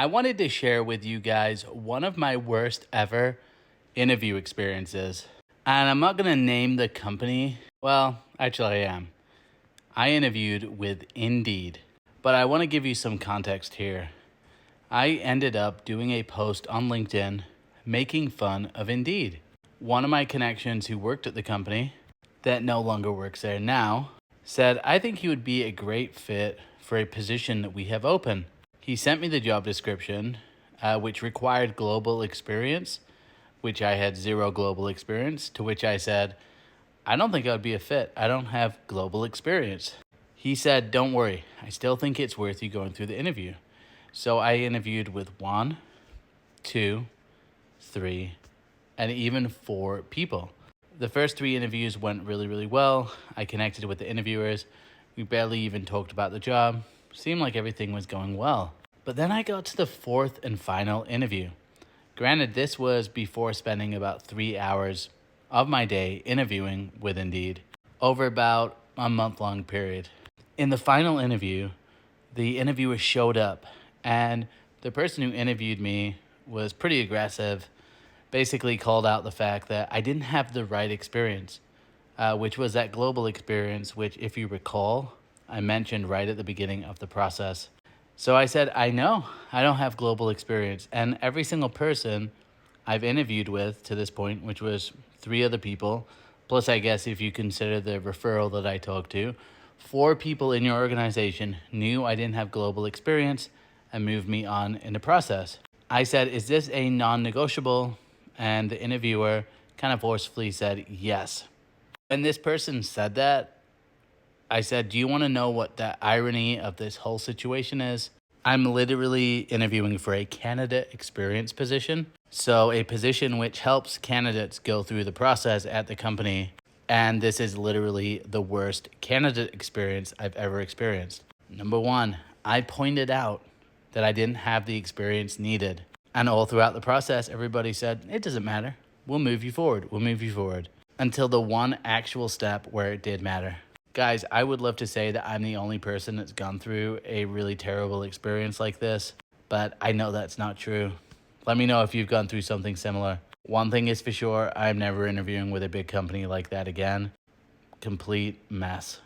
I wanted to share with you guys one of my worst ever interview experiences. And I'm not going to name the company. Well, actually, I am. I interviewed with Indeed. But I want to give you some context here. I ended up doing a post on LinkedIn making fun of Indeed. One of my connections who worked at the company, that no longer works there now, said, I think he would be a great fit for a position that we have open. He sent me the job description, which required global experience, which I had zero global experience, to which I said, I don't think I would be a fit. I don't have global experience. He said, don't worry. I still think it's worth you going through the interview. So I interviewed with 1, 2, 3, and even 4 people. The first 3 interviews went really, really well. I connected with the interviewers. We barely even talked about the job. Seemed like everything was going well. But then I got to the 4th and final interview. Granted, this was before spending about 3 hours of my day interviewing with Indeed over about a month-long period. In the final interview, the interviewer showed up, and the person who interviewed me was pretty aggressive, basically called out the fact that I didn't have the right experience, which was that global experience, which, if you recall, I mentioned right at the beginning of the process. So I said, I know I don't have global experience. And every single person I've interviewed with to this point, which was 3 other people, plus I guess if you consider the referral that I talked to, 4 people in your organization knew I didn't have global experience and moved me on in the process. I said, is this a non-negotiable? And the interviewer kind of forcefully said, yes. When this person said that, I said, do you want to know what the irony of this whole situation is? I'm literally interviewing for a candidate experience position. So a position which helps candidates go through the process at the company. And this is literally the worst candidate experience I've ever experienced. Number 1, I pointed out that I didn't have the experience needed. And all throughout the process, everybody said, it doesn't matter. We'll move you forward. We'll move you forward. Until the one actual step where it did matter. Guys, I would love to say that I'm the only person that's gone through a really terrible experience like this, but I know that's not true. Let me know if you've gone through something similar. One thing is for sure, I'm never interviewing with a big company like that again. Complete mess.